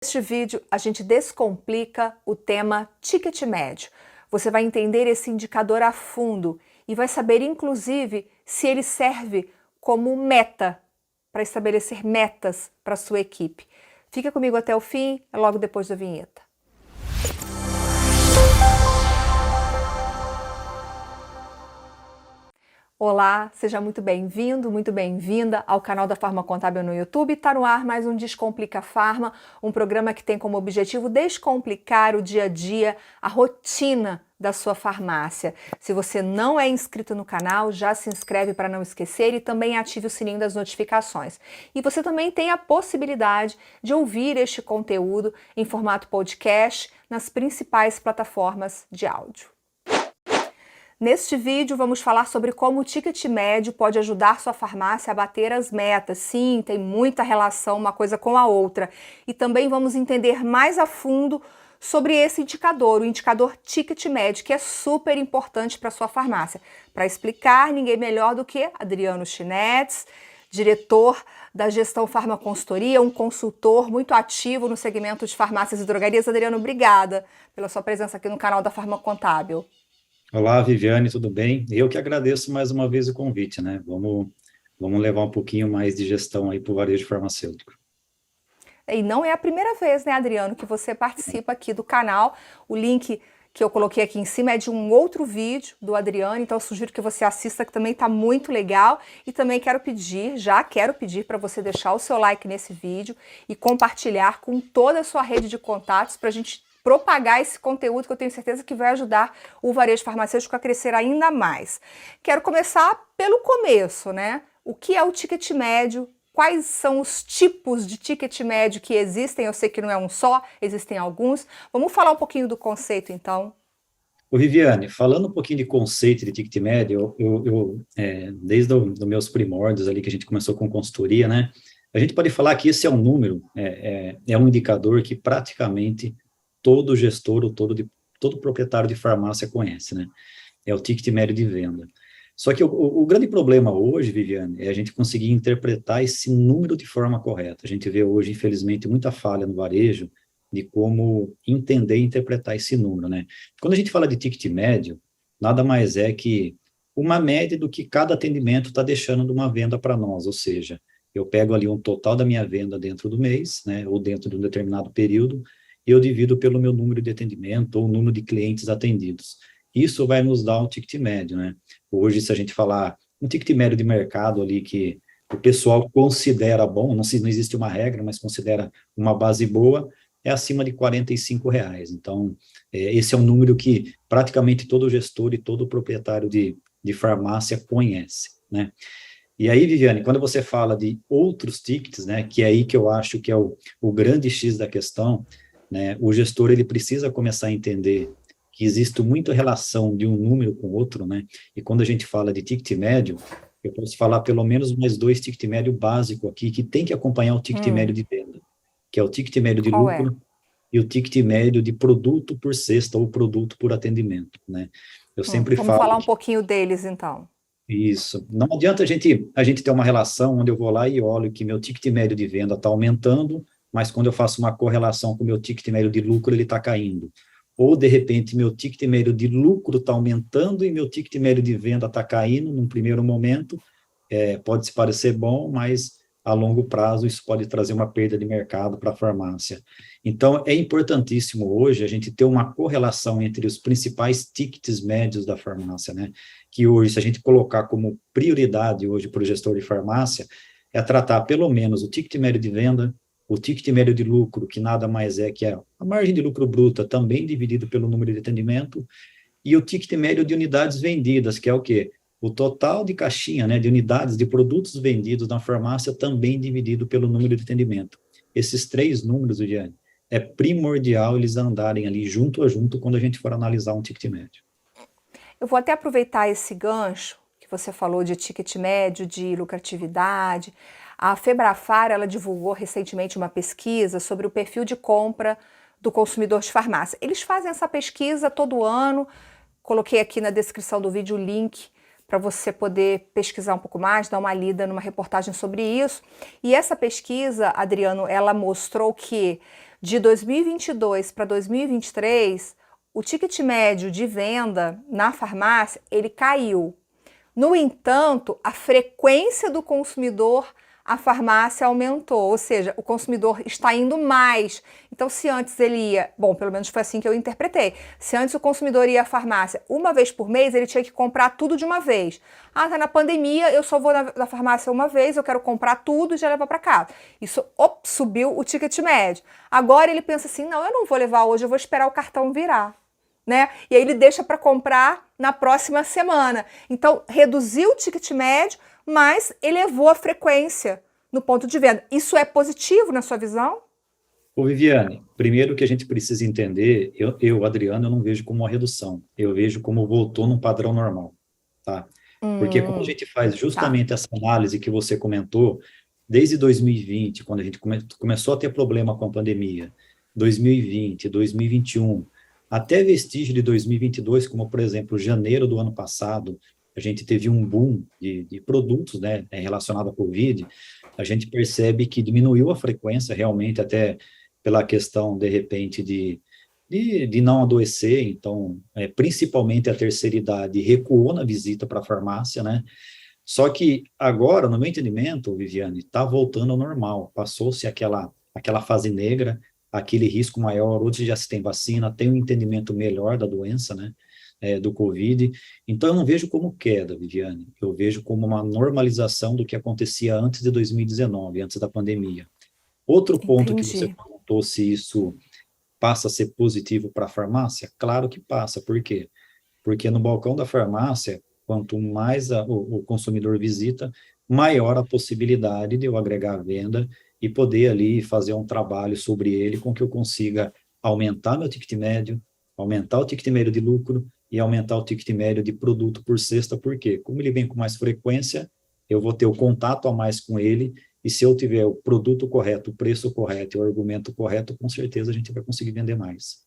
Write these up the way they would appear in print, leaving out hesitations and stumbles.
Neste vídeo, a gente descomplica o tema ticket médio. Você vai entender esse indicador a fundo e vai saber, inclusive, se ele serve como meta para estabelecer metas para a sua equipe. Fica comigo até o fim, logo depois da vinheta. Olá, seja muito bem-vindo, muito bem-vinda ao canal da Farma Contábil no YouTube. Está no ar mais um Descomplica Farma, um programa que tem como objetivo descomplicar o dia a dia, a rotina da sua farmácia. Se você não é inscrito no canal, já se inscreve para não esquecer e também ative o sininho das notificações. E você também tem a possibilidade de ouvir este conteúdo em formato podcast nas principais plataformas de áudio. Neste vídeo vamos falar sobre como o ticket médio pode ajudar sua farmácia a bater as metas. Sim, tem muita relação uma coisa com a outra. E também vamos entender mais a fundo sobre esse indicador, o indicador ticket médio, que é super importante para sua farmácia. Para explicar, ninguém melhor do que Adriano Chinetes, diretor da Gestão Farma Consultoria, um consultor muito ativo no segmento de farmácias e drogarias. Adriano, obrigada pela sua presença aqui no canal da Farma Contábil. Olá, Viviane, tudo bem? Eu que agradeço mais uma vez o convite, né? Vamos levar um pouquinho mais de gestão aí para o varejo farmacêutico. E não é a primeira vez, né, Adriano, que você participa aqui do canal. O link que eu coloquei aqui em cima é de um outro vídeo do Adriano, então eu sugiro que você assista, que também está muito legal. E também quero pedir para você deixar o seu like nesse vídeo e compartilhar com toda a sua rede de contatos para a gente propagar esse conteúdo que eu tenho certeza que vai ajudar o varejo farmacêutico a crescer ainda mais. Quero começar pelo começo, né? O que é o ticket médio? Quais são os tipos de ticket médio que existem? Eu sei que não é um só, existem alguns. Vamos falar um pouquinho do conceito, então. Ô, Viviane, falando um pouquinho de conceito de ticket médio, desde os meus primórdios ali, que a gente começou com consultoria, né? A gente pode falar que esse é um número, é um indicador que praticamente todo gestor ou todo proprietário de farmácia conhece, né? É o ticket médio de venda. Só que o grande problema hoje, Viviane, é a gente conseguir interpretar esse número de forma correta. A gente vê hoje, infelizmente, muita falha no varejo de como entender e interpretar esse número, né? Quando a gente fala de ticket médio, nada mais é que uma média do que cada atendimento está deixando de uma venda para nós, ou seja, eu pego ali um total da minha venda dentro do mês, né, ou dentro de um determinado período, e eu divido pelo meu número de atendimento ou número de clientes atendidos. Isso vai nos dar um ticket médio, né? Hoje, se a gente falar um ticket médio de mercado ali que o pessoal considera bom, não existe uma regra, mas considera uma base boa, é acima de R$ 45. Então, esse é um número que praticamente todo gestor e todo proprietário de farmácia conhece, né? E aí, Viviane, quando você fala de outros tickets, né, que é aí que eu acho que é o grande X da questão, né, o gestor ele precisa começar a entender que existe muita relação de um número com outro, né, e quando a gente fala de ticket médio, eu posso falar pelo menos mais dois ticket médio básico aqui, que tem que acompanhar o ticket médio de venda, que é o ticket médio de Qual é? lucro e o ticket médio de produto por cesta ou produto por atendimento, né. Eu sempre Vamos falo falar um que pouquinho deles, então. isso. Não adianta a gente ter uma relação onde eu vou lá e olho que meu ticket médio de venda está aumentando, mas quando eu faço uma correlação com o meu ticket médio de lucro, ele está caindo. Ou, de repente, meu ticket médio de lucro está aumentando e meu ticket médio de venda está caindo num primeiro momento. Pode se parecer bom, mas a longo prazo isso pode trazer uma perda de mercado para a farmácia. Então, é importantíssimo hoje a gente ter uma correlação entre os principais tickets médios da farmácia, né? Que hoje, se a gente colocar como prioridade hoje para o gestor de farmácia, é tratar pelo menos o ticket médio de venda, o ticket médio de lucro, que nada mais é que a margem de lucro bruta, também dividido pelo número de atendimento, e o ticket médio de unidades vendidas, que é o quê? O total de caixinha, né, de unidades de produtos vendidos na farmácia, também dividido pelo número de atendimento. Esses três números, Viviane, é primordial eles andarem ali junto a junto quando a gente for analisar um ticket médio. Eu vou até aproveitar esse gancho que você falou de ticket médio, de lucratividade. A Febrafar, ela divulgou recentemente uma pesquisa sobre o perfil de compra do consumidor de farmácia. Eles fazem essa pesquisa todo ano. Coloquei aqui na descrição do vídeo o link para você poder pesquisar um pouco mais, dar uma lida numa reportagem sobre isso. E essa pesquisa, Adriano, ela mostrou que De 2022 para 2023, o ticket médio de venda na farmácia, ele caiu. No entanto, a frequência do consumidor à farmácia aumentou, ou seja, o consumidor está indo mais. Então, se antes ele ia, bom, pelo menos foi assim que eu interpretei, se antes o consumidor ia à farmácia uma vez por mês, ele tinha que comprar tudo de uma vez. Ah, tá na pandemia, eu só vou na farmácia uma vez, eu quero comprar tudo e já levar para casa. Isso, subiu o ticket médio. Agora ele pensa assim, não, eu não vou levar hoje, eu vou esperar o cartão virar. Né? E aí ele deixa para comprar na próxima semana. Então, reduziu o ticket médio, mas elevou a frequência no ponto de venda. Isso é positivo na sua visão? Ô, Viviane, primeiro que a gente precisa entender, Adriano, eu não vejo como uma redução, eu vejo como voltou num padrão normal, tá? Porque quando a gente faz justamente essa análise que você comentou, desde 2020, quando a gente começou a ter problema com a pandemia, 2020, 2021, até vestígio de 2022, como, por exemplo, janeiro do ano passado, a gente teve um boom de produtos, né, relacionado à Covid, a gente percebe que diminuiu a frequência realmente, até pela questão, de repente, de não adoecer, então, principalmente a terceira idade recuou na visita para a farmácia, né? Só que agora, no meu entendimento, Viviane, está voltando ao normal, passou-se aquela fase negra, aquele risco maior, hoje já se tem vacina, tem um entendimento melhor da doença, né, do Covid, então eu não vejo como queda, Viviane, eu vejo como uma normalização do que acontecia antes de 2019, antes da pandemia. Outro ponto que você perguntou se isso passa a ser positivo para a farmácia, claro que passa, por quê? Porque no balcão da farmácia, quanto mais o consumidor visita, maior a possibilidade de eu agregar a venda e poder ali fazer um trabalho sobre ele com que eu consiga aumentar meu ticket médio, aumentar o ticket médio de lucro e aumentar o ticket médio de produto por cesta, porque como ele vem com mais frequência, eu vou ter o contato a mais com ele, e se eu tiver o produto correto, o preço correto e o argumento correto, com certeza a gente vai conseguir vender mais.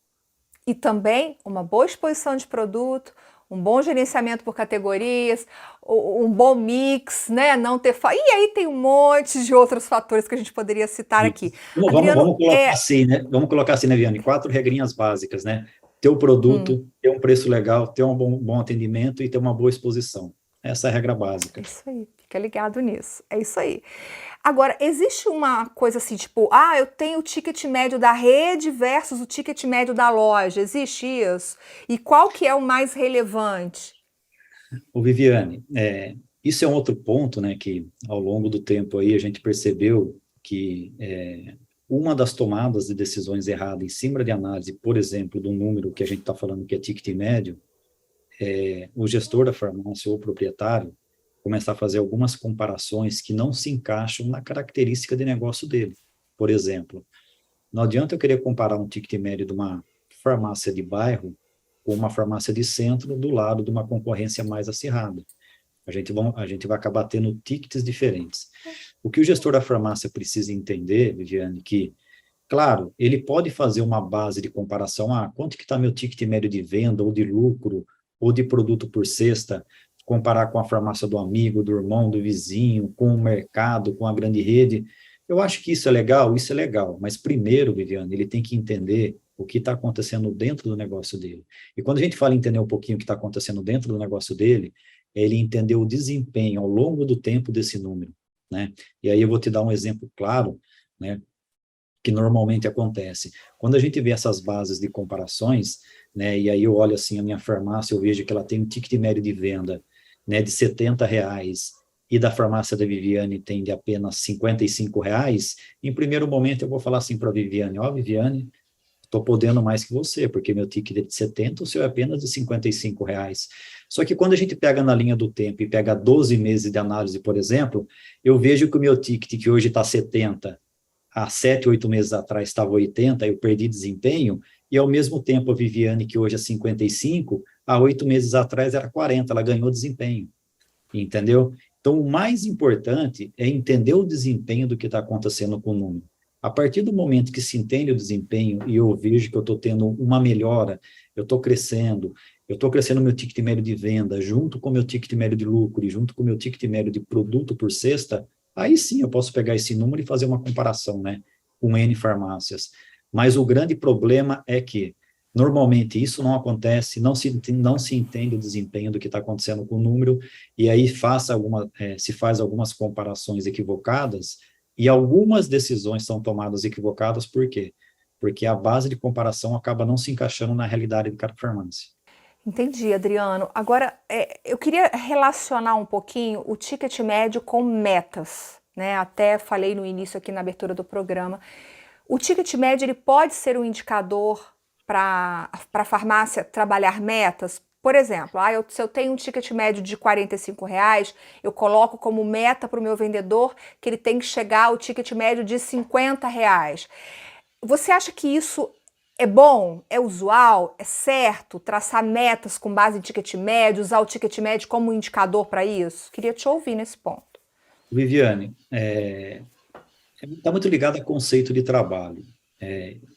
E também uma boa exposição de produto, um bom gerenciamento por categorias, um bom mix, né? Não ter E aí tem um monte de outros fatores que a gente poderia citar aqui. Vamos colocar assim, né? Vamos colocar assim, né, Viane? 4 regrinhas básicas, né? Ter o produto, ter um preço legal, ter um bom atendimento e ter uma boa exposição. Essa é a regra básica. É isso aí, fica ligado nisso. É isso aí. Agora, existe uma coisa assim, tipo, eu tenho o ticket médio da rede versus o ticket médio da loja. Existe isso? E qual que é o mais relevante? Ô, Viviane, isso é um outro ponto, né, que ao longo do tempo aí a gente percebeu que uma das tomadas de decisões erradas em cima de análise, por exemplo, do número que a gente está falando que é ticket médio, o gestor da farmácia ou o proprietário começar a fazer algumas comparações que não se encaixam na característica de negócio dele. Por exemplo, não adianta eu querer comparar um ticket médio de uma farmácia de bairro com uma farmácia de centro do lado de uma concorrência mais acirrada. A gente vai acabar tendo tickets diferentes. O que o gestor da farmácia precisa entender, Viviane, que, claro, ele pode fazer uma base de comparação, quanto que está meu ticket médio de venda, ou de lucro, ou de produto por cesta, comparar com a farmácia do amigo, do irmão, do vizinho, com o mercado, com a grande rede. Eu acho que isso é legal, mas primeiro, Viviane, ele tem que entender o que está acontecendo dentro do negócio dele. E quando a gente fala em entender um pouquinho o que está acontecendo dentro do negócio dele, é ele entender o desempenho ao longo do tempo desse número, né? E aí eu vou te dar um exemplo claro, né, que normalmente acontece. Quando a gente vê essas bases de comparações, né, e aí eu olho assim a minha farmácia, eu vejo que ela tem um ticket médio de venda, né, de R$70, e da farmácia da Viviane tem de apenas R$55, em primeiro momento eu vou falar assim para a Viviane, Viviane, estou podendo mais que você, porque meu ticket é de 70, o seu é apenas de R$55. Só que quando a gente pega na linha do tempo e pega 12 meses de análise, por exemplo, eu vejo que o meu ticket, que hoje está 70, há 7, 8 meses atrás estava 80, eu perdi desempenho, e ao mesmo tempo a Viviane, que hoje é 55, há 8 meses atrás era 40, ela ganhou desempenho, entendeu? Então, o mais importante é entender o desempenho do que está acontecendo com o número. A partir do momento que se entende o desempenho e eu vejo que eu estou tendo uma melhora, eu estou crescendo meu ticket médio de venda, junto com o meu ticket médio de lucro e junto com o meu ticket médio de produto por cesta, aí sim eu posso pegar esse número e fazer uma comparação, né, com N farmácias. Mas o grande problema é que, normalmente, isso não acontece, não se entende o desempenho do que está acontecendo com o número, e aí se faz algumas comparações equivocadas, e algumas decisões são tomadas equivocadas, por quê? Porque a base de comparação acaba não se encaixando na realidade de cada farmácia. Entendi, Adriano. Agora, eu queria relacionar um pouquinho o ticket médio com metas, né? Até falei no início aqui na abertura do programa. O ticket médio ele pode ser um indicador para a farmácia trabalhar metas? Por exemplo, se eu tenho um ticket médio de R$ 45, eu coloco como meta para o meu vendedor que ele tem que chegar ao ticket médio de R$ 50. Você acha que isso é bom, é usual, é certo traçar metas com base em ticket médio, usar o ticket médio como indicador para isso? Queria te ouvir nesse ponto. Viviane, está muito ligado a conceito de trabalho.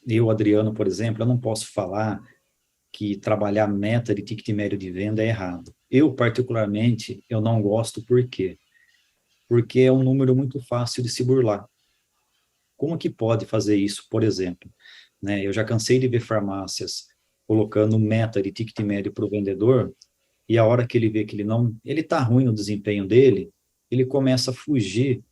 Eu, Adriano, por exemplo, eu não posso falar que trabalhar meta de ticket médio de venda é errado. Eu, particularmente, eu não gosto, por quê? Porque é um número muito fácil de se burlar. Como que pode fazer isso, por exemplo? Né, eu já cansei de ver farmácias colocando meta de ticket médio para o vendedor, e a hora que ele vê que ele está ruim no desempenho dele, ele começa a fugir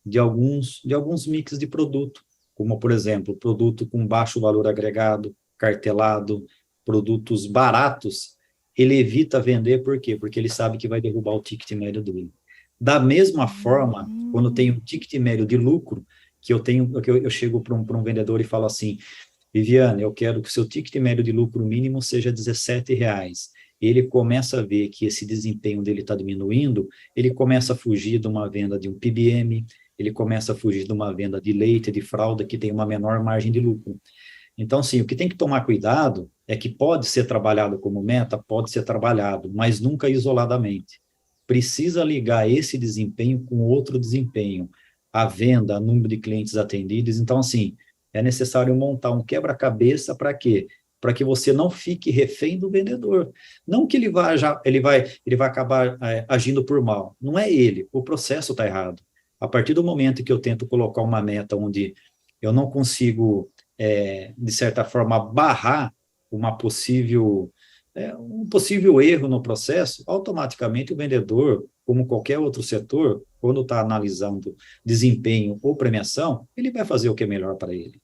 de alguns mix de produto, como, por exemplo, produto com baixo valor agregado, cartelado, produtos baratos, ele evita vender, por quê? Porque ele sabe que vai derrubar o ticket médio dele. Da mesma forma, quando tem um ticket médio de lucro, que eu chego para um vendedor e falo assim, Viviane, eu quero que o seu ticket médio de lucro mínimo seja R$ 17. Ele começa a ver que esse desempenho dele está diminuindo, ele começa a fugir de uma venda de um PBM, ele começa a fugir de uma venda de leite, de fralda, que tem uma menor margem de lucro. Então, sim, o que tem que tomar cuidado é que pode ser trabalhado como meta, pode ser trabalhado, mas nunca isoladamente. Precisa ligar esse desempenho com outro desempenho, a venda, o número de clientes atendidos. Então, assim, é necessário montar um quebra-cabeça para quê? Para que você não fique refém do vendedor. Não que ele vai acabar agindo por mal. Não é ele, o processo está errado. A partir do momento que eu tento colocar uma meta onde eu não consigo, de certa forma, barrar um possível erro no processo, automaticamente o vendedor, como qualquer outro setor, quando está analisando desempenho ou premiação, ele vai fazer o que é melhor para ele,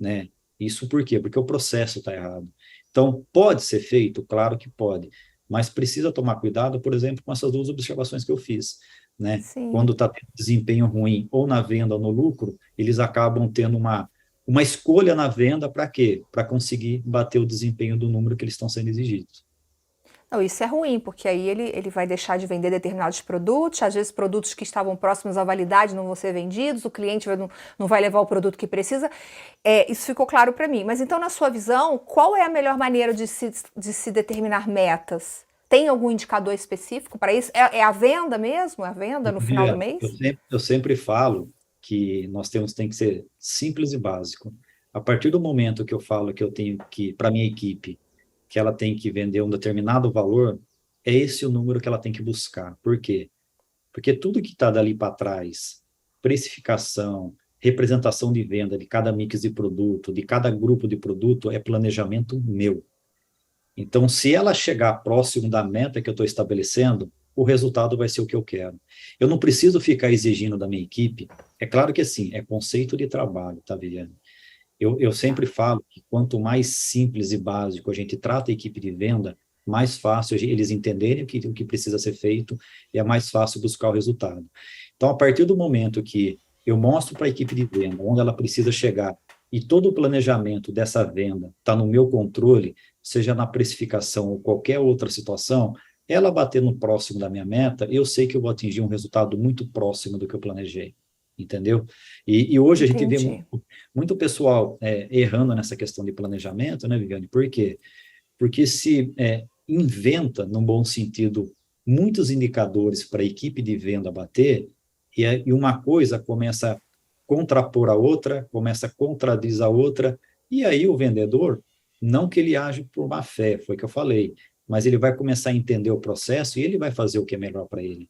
né? Isso por quê? Porque o processo está errado. Então, pode ser feito? Claro que pode, mas precisa tomar cuidado, por exemplo, com essas duas observações que eu fiz, né? Sim. Quando está tendo desempenho ruim ou na venda ou no lucro, eles acabam tendo uma escolha na venda para quê? Para conseguir bater o desempenho do número que eles estão sendo exigidos. Não, isso é ruim, porque aí ele vai deixar de vender determinados produtos, às vezes produtos que estavam próximos à validade não vão ser vendidos, o cliente não vai levar o produto que precisa. Isso ficou claro para mim. Mas então, na sua visão, qual é a melhor maneira de se determinar metas? Tem algum indicador específico para isso? É a venda mesmo? É a venda no final do mês? Eu sempre falo que tem que ser simples e básico. A partir do momento que eu falo que eu tenho que, para minha equipe, que ela tem que vender um determinado valor, é esse o número que ela tem que buscar. Por quê? Porque tudo que está dali para trás, precificação, representação de venda de cada mix de produto, de cada grupo de produto, é planejamento meu. Então, se ela chegar próximo da meta que eu estou estabelecendo, o resultado vai ser o que eu quero. Eu não preciso ficar exigindo da minha equipe. É claro que, assim, é conceito de trabalho, tá, Viviane? Eu sempre falo que quanto mais simples e básico a gente trata a equipe de venda, mais fácil eles entenderem o que precisa ser feito e é mais fácil buscar o resultado. Então, a partir do momento que eu mostro para a equipe de venda onde ela precisa chegar e todo o planejamento dessa venda está no meu controle, seja na precificação ou qualquer outra situação, ela batendo próximo da minha meta, eu sei que eu vou atingir um resultado muito próximo do que eu planejei, entendeu? E hoje a gente vê muito pessoal errando nessa questão de planejamento, né, Viviane? Por quê? Porque se inventa, num bom sentido, muitos indicadores para a equipe de venda bater, e uma coisa começa a contrapor a outra, começa a contradizer a outra, e aí o vendedor, não que ele age por má fé, foi o que eu falei, mas ele vai começar a entender o processo e ele vai fazer o que é melhor para ele,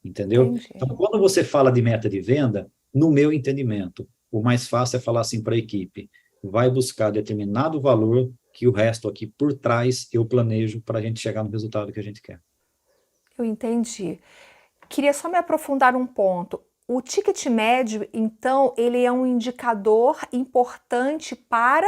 entendeu? Entendi. Então, quando você fala de meta de venda, no meu entendimento, o mais fácil é falar assim para a equipe, vai buscar determinado valor que o resto aqui por trás eu planejo para a gente chegar no resultado que a gente quer. Eu entendi. Queria só me aprofundar um ponto. O ticket médio, então, ele é um indicador importante para...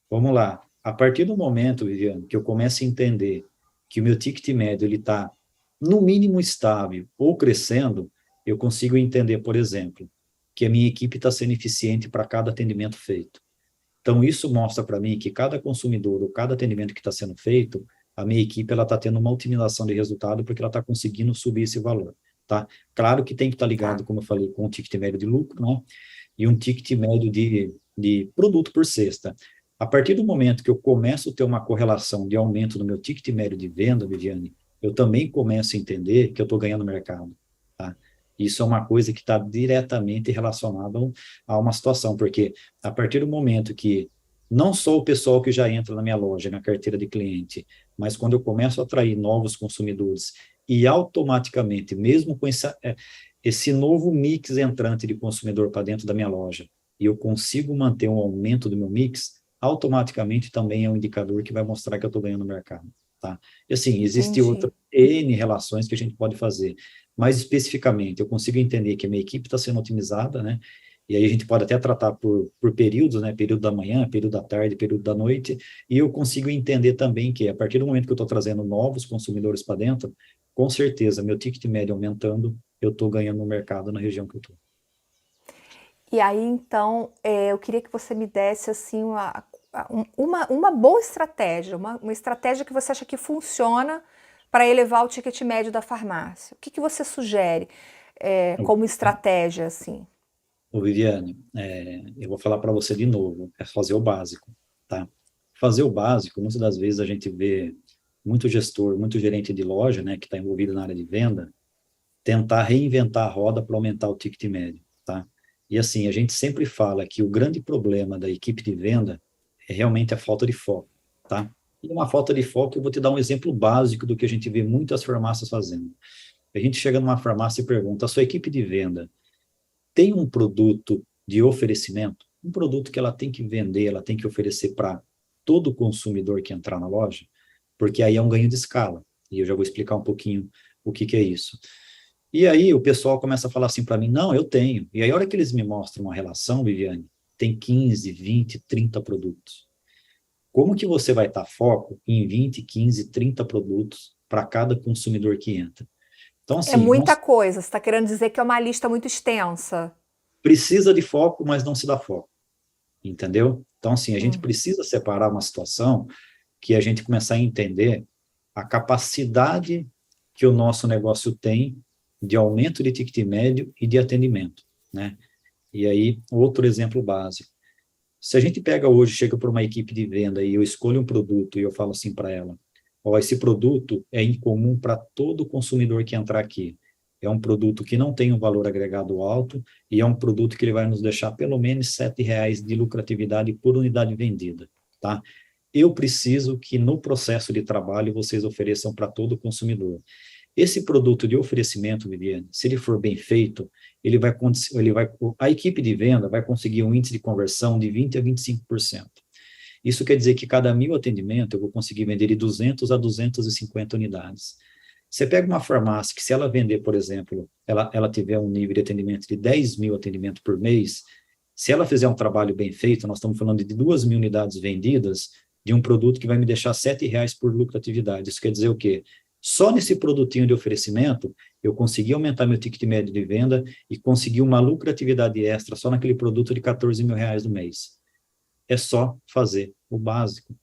Vamos lá. A partir do momento, Viviane, que eu começo a entender que o meu ticket médio ele está no mínimo estável ou crescendo, eu consigo entender, por exemplo, que a minha equipe está sendo eficiente para cada atendimento feito. Então, isso mostra para mim que cada consumidor ou cada atendimento que está sendo feito, a minha equipe está tendo uma otimização de resultado porque ela está conseguindo subir esse valor. Tá? Claro que tem que estar ligado, como eu falei, com um ticket médio de lucro, né? E um ticket médio de produto por cesta. A partir do momento que eu começo a ter uma correlação de aumento no meu ticket médio de venda, Viviane, eu também começo a entender que eu estou ganhando mercado. Tá? Isso é uma coisa que está diretamente relacionada a uma situação, porque a partir do momento que não só o pessoal que já entra na minha loja, na carteira de cliente, mas quando eu começo a atrair novos consumidores e automaticamente, mesmo com esse novo mix entrante de consumidor para dentro da minha loja, e eu consigo manter um aumento do meu mix, automaticamente também é um indicador que vai mostrar que eu estou ganhando mercado. Tá? E assim, existem Entendi. outras N relações que a gente pode fazer. Mais especificamente, eu consigo entender que a minha equipe está sendo otimizada, né? E aí a gente pode até tratar por períodos, né? Período da manhã, período da tarde, período da noite, e eu consigo entender também que a partir do momento que eu estou trazendo novos consumidores para dentro, com certeza, meu ticket médio aumentando, eu estou ganhando no mercado na região que eu estou. E aí, então, eu queria que você me desse, assim, uma boa estratégia, uma estratégia que você acha que funciona para elevar o ticket médio da farmácia. O que que você sugere, como estratégia, assim? Ô, Viviane, eu vou falar para você de novo, é fazer o básico, tá? Fazer o básico, muitas das vezes a gente vê muito gestor, muito gerente de loja, né, que está envolvido na área de venda, tentar reinventar a roda para aumentar o ticket médio, tá? E assim, a gente sempre fala que o grande problema da equipe de venda é realmente a falta de foco, tá? E uma falta de foco, eu vou te dar um exemplo básico do que a gente vê muitas farmácias fazendo. A gente chega numa farmácia e pergunta, a sua equipe de venda tem um produto de oferecimento? Um produto que ela tem que vender, ela tem que oferecer para todo consumidor que entrar na loja? Porque aí é um ganho de escala. E eu já vou explicar um pouquinho o que é isso. E aí o pessoal começa a falar assim para mim, não, eu tenho. E aí a hora que eles me mostram uma relação, Viviane, tem 15, 20, 30 produtos. Como que você vai estar foco em 20, 15, 30 produtos para cada consumidor que entra? Então, É assim, não muita coisa, você está querendo dizer que é uma lista muito extensa. precisa de foco, mas não se dá foco, entendeu? Então, assim, a gente Hum. precisa separar uma situação que a gente começar a entender a capacidade que o nosso negócio tem de aumento de ticket médio e de atendimento, né? E aí, outro exemplo básico. Se a gente pega hoje, chega para uma equipe de venda e eu escolho um produto e eu falo assim para ela, ó, esse produto é incomum para todo consumidor que entrar aqui. É um produto que não tem um valor agregado alto e é um produto que ele vai nos deixar pelo menos R$ 7 de lucratividade por unidade vendida, tá? Eu preciso que no processo de trabalho vocês ofereçam para todo consumidor. Esse produto de oferecimento, Viviane, se ele for bem feito, a equipe de venda vai conseguir um índice de conversão de 20 a 25%. Isso quer dizer que cada 1.000 atendimentos eu vou conseguir vender de 200 a 250 unidades. Você pega uma farmácia que, se ela vender, por exemplo, ela tiver um nível de atendimento de 10.000 atendimentos por mês, se ela fizer um trabalho bem feito, nós estamos falando de 2.000 unidades vendidas de um produto que vai me deixar R$ 7 por lucratividade. Isso quer dizer o quê? Só nesse produtinho de oferecimento, eu consegui aumentar meu ticket médio de venda e consegui uma lucratividade extra só naquele produto de R$ 14.000 no mês. É só fazer o básico,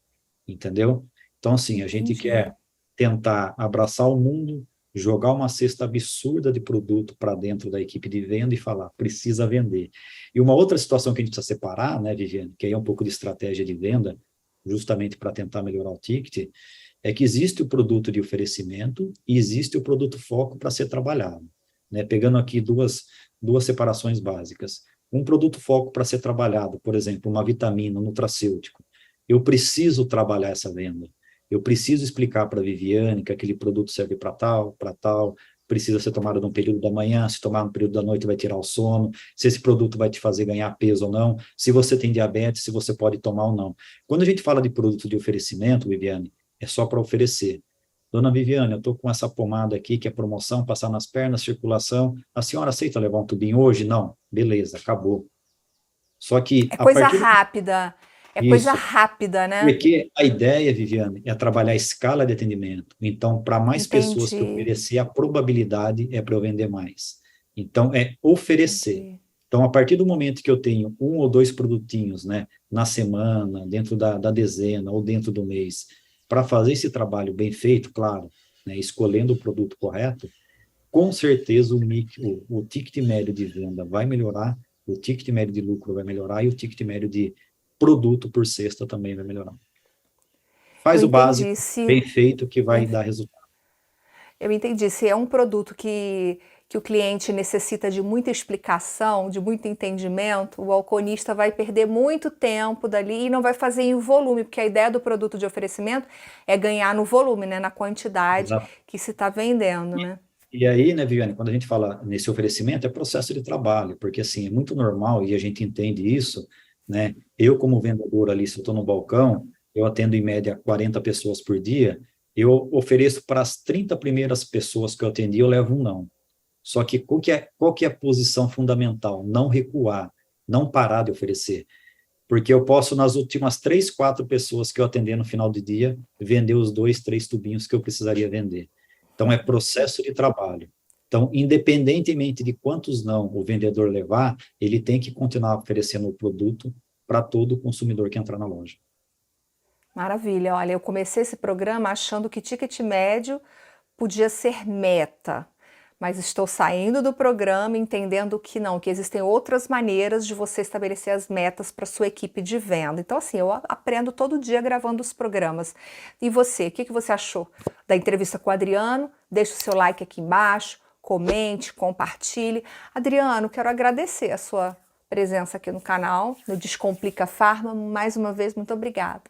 entendeu? Então, assim, a gente Entendi. quer tentar abraçar o mundo, jogar uma cesta absurda de produto para dentro da equipe de venda e falar, precisa vender. E uma outra situação que a gente precisa separar, né, Viviane, que aí é um pouco de estratégia de venda, justamente para tentar melhorar o ticket, é que existe o produto de oferecimento e existe o produto foco para ser trabalhado. Né? Pegando aqui duas separações básicas. Um produto foco para ser trabalhado, por exemplo, uma vitamina, um nutracêutico. Eu preciso trabalhar essa venda. Eu preciso explicar para a Viviane que aquele produto serve para tal, precisa ser tomado num período da manhã, se tomar no período da noite vai tirar o sono, se esse produto vai te fazer ganhar peso ou não, se você tem diabetes, se você pode tomar ou não. Quando a gente fala de produto de oferecimento, Viviane, é só para oferecer. Dona Viviane, eu estou com essa pomada aqui, que é promoção, passar nas pernas, circulação. A senhora aceita levar um tubinho hoje? Não. Beleza, acabou. Só que, É a coisa partir do... rápida. É coisa Isso. rápida, né? Porque a ideia, Viviane, é trabalhar a escala de atendimento. Então, para mais pessoas que Entendi, oferecer, a probabilidade é para eu vender mais. Então, é oferecer. entendi. Então, a partir do momento que eu tenho um ou dois produtinhos, né, na semana, dentro da dezena ou dentro do mês, para fazer esse trabalho bem feito, claro, né, escolhendo o produto correto, com certeza o ticket médio de venda vai melhorar, o ticket médio de lucro vai melhorar e o ticket médio de produto por cesta também vai melhorar. Eu Faz o entendi. básico, Se bem feito, que vai bem, dar resultado. eu entendi. Se é um produto que o cliente necessita de muita explicação, de muito entendimento, o balconista vai perder muito tempo dali e não vai fazer em volume, porque a ideia do produto de oferecimento é ganhar no volume, né, na quantidade Exato. que se está vendendo, né? E aí, né, Viviane, quando a gente fala nesse oferecimento, é processo de trabalho, porque assim, é muito normal e a gente entende isso, né? Eu, como vendedor ali, se eu estou no balcão, eu atendo em média 40 pessoas por dia, eu ofereço para as 30 primeiras pessoas que eu atendi, eu levo um não. Só que qual que é a posição fundamental? Não recuar, não parar de oferecer. Porque eu posso, nas últimas 3, 4 pessoas que eu atender no final do dia, vender os 2, 3 tubinhos que eu precisaria vender. Então, é processo de trabalho. Então, independentemente de quantos não o vendedor levar, ele tem que continuar oferecendo o produto para todo consumidor que entrar na loja. Maravilha. Olha, eu comecei esse programa achando que ticket médio podia ser meta, mas estou saindo do programa entendendo que não, que existem outras maneiras de você estabelecer as metas para sua equipe de venda. Então, assim, eu aprendo todo dia gravando os programas. E você, o que você achou da entrevista com o Adriano? Deixe o seu like aqui embaixo, comente, compartilhe. Adriano, quero agradecer a sua presença aqui no canal, no Descomplica Farma. Mais uma vez, muito obrigada.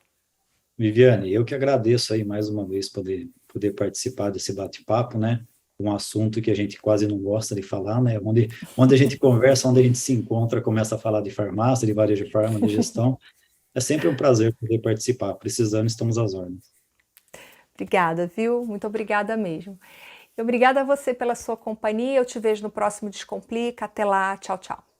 Viviane, eu que agradeço aí mais uma vez poder participar desse bate-papo, né? Um assunto que a gente quase não gosta de falar, né? Onde a gente conversa, onde a gente se encontra, começa a falar de farmácia, de varejo de farma, de gestão. É sempre um prazer poder participar. Precisando, estamos às ordens. Obrigada, viu? Muito obrigada mesmo. E obrigada a você pela sua companhia. Eu te vejo no próximo Descomplica. Até lá. Tchau, tchau.